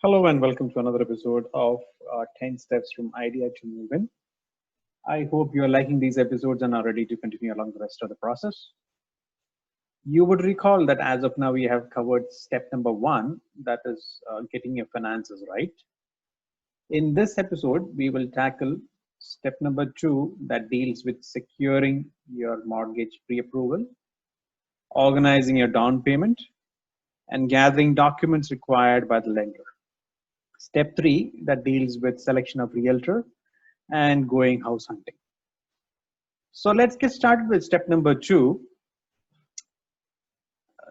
Hello and welcome to another episode of 10 Steps from Idea to Move In. I hope you are liking these episodes and are ready to continue along the rest of the process. You would recall that as of now, we have covered step number one, that is getting your finances right. In this episode, we will tackle step number two, that deals with securing your mortgage pre-approval, organizing your down payment, and gathering documents required by the lender. Step three, that deals with selection of realtor and going house hunting. So let's get started with step number two.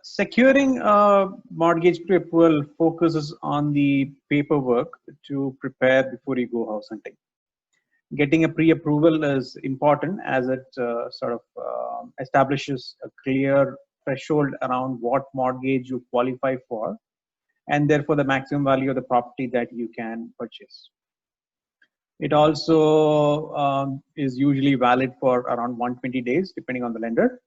Securing a mortgage pre-approval focuses on the paperwork to prepare before you go house hunting. Getting a pre-approval is important as it establishes a clear threshold around what mortgage you qualify for, and therefore the maximum value of the property that you can purchase. It also is usually valid for around 120 days, depending on the lender.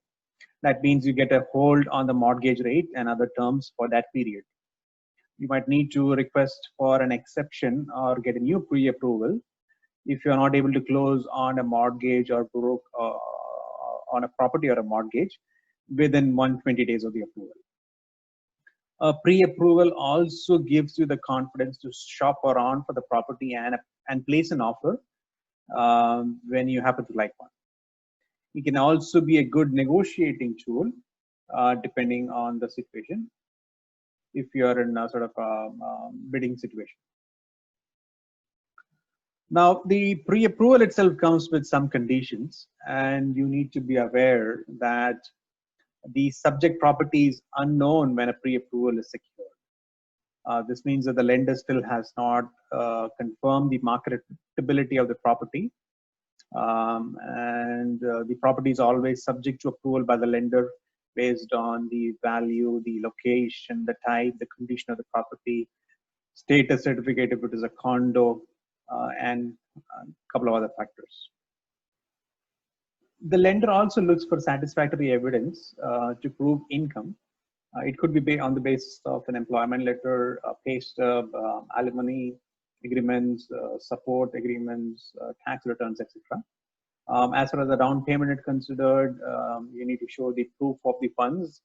That means you get a hold on the mortgage rate and other terms for that period. You might need to request for an exception or get a new pre-approval if you're not able to close on a mortgage or on a property or a mortgage within 120 days of the approval. A pre-approval also gives you the confidence to shop around for the property and place an offer when you happen to like one. It can also be a good negotiating tool depending on the situation if you're in a sort of bidding situation. Now, the pre-approval itself comes with some conditions, and you need to be aware that the subject property is unknown when a pre-approval is secured. This means that the lender still has not confirmed the marketability of the property, and the property is always subject to approval by the lender based on the value, the location, the type, the condition of the property, status certificate if it is a condo, and a couple of other factors. The lender also looks for satisfactory evidence to prove income. It could be on the basis of an employment letter, a pay stub, alimony agreements, support agreements, tax returns, etc. As far as the down payment is considered, you need to show the proof of the funds,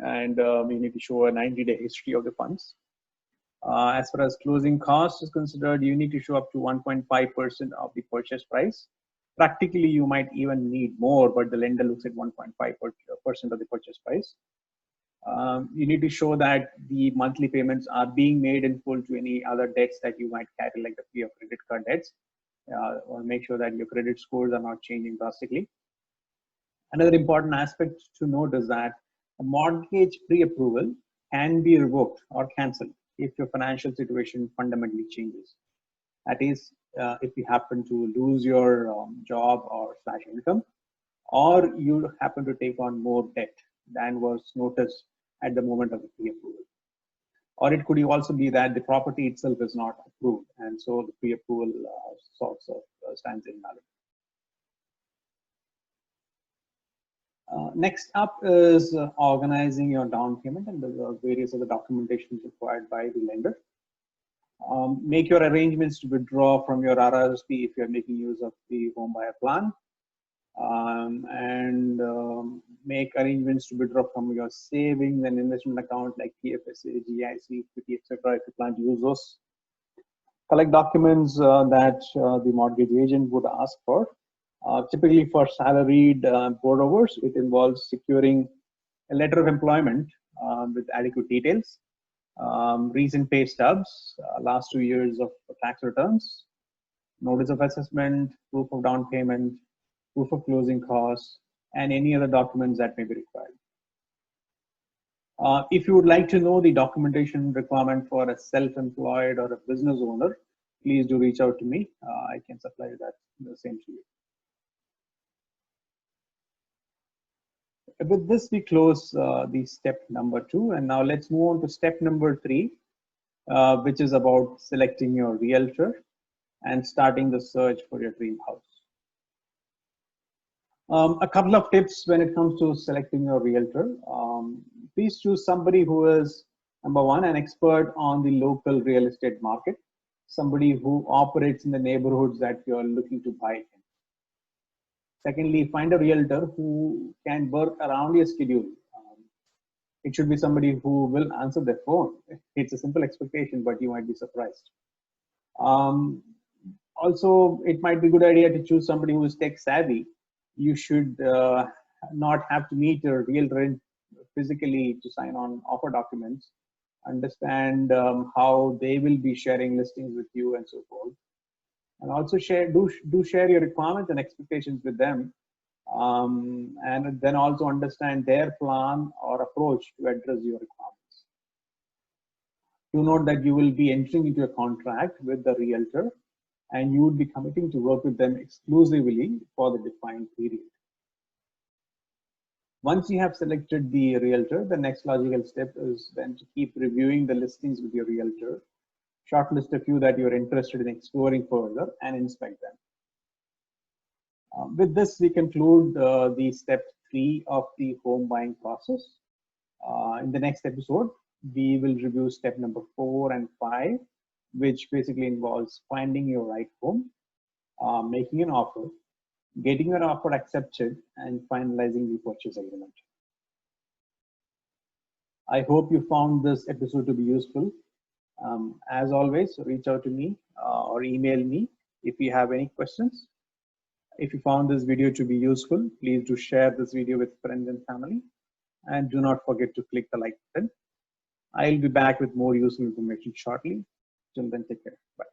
and you need to show a 90-day history of the funds. As far as closing costs is considered, you need to show up to 1.5% of the purchase price. Practically, you might even need more, but the lender looks at 1.5% of the purchase price. You need to show that the monthly payments are being made in full to any other debts that you might carry, like the fee of credit card debts, or make sure that your credit scores are not changing drastically. Another important aspect to note is that a mortgage pre-approval can be revoked or cancelled if your financial situation fundamentally changes. That is, if you happen to lose your job or slash income, or you happen to take on more debt than was noticed at the moment of the pre-approval. Or it could also be that the property itself is not approved, and so the pre-approval stands invalid. Next up is organizing your down payment and the various other documentations required by the lender. Make your arrangements to withdraw from your RRSP if you're making use of the home buyer plan. Make arrangements to withdraw from your savings and investment account like PFSA, GIC, equity, etc. if you plan to use those. Collect documents that the mortgage agent would ask for. Typically for salaried borrowers, it involves securing a letter of employment with adequate details, recent pay stubs, last 2 years of tax returns, notice of assessment, proof of down payment, proof of closing costs, and any other documents that may be required. If you would like to know the documentation requirement for a self-employed or a business owner, please do reach out to me. I can supply that the same to you. With this, we close the step number two, and now let's move on to step number three, which is about selecting your realtor and starting the search for your dream house. A couple of tips when it comes to selecting your realtor. Please choose somebody who is Number one, an expert on the local real estate market, somebody who operates in the neighborhoods that you're looking to buy in. Secondly, find a realtor who can work around your schedule. It should be somebody who will answer the phone. It's a simple expectation, but you might be surprised. Also, it might be a good idea to choose somebody who is tech savvy. You should not have to meet a realtor physically to sign on offer documents. Understand how they will be sharing listings with you and so forth. And also do share your requirements and expectations with them. And then also understand their plan or approach to address your requirements. Do note that you will be entering into a contract with the realtor and you would be committing to work with them exclusively for the defined period. Once you have selected the realtor, the next logical step is then to keep reviewing the listings with your realtor, shortlist a few that you're interested in exploring further, and inspect them. With this, we conclude the step 3 of the home buying process. In the next episode, we will review step number 4 and 5, which basically involves finding your right home, making an offer, getting your offer accepted, and finalizing the purchase agreement. I hope you found this episode to be useful. As always, reach out to me or email me if you have any questions. If you found this video to be useful, please do share this video with friends and family. And do not forget to click the like button. I'll be back with more useful information shortly. Till then, take care. Bye.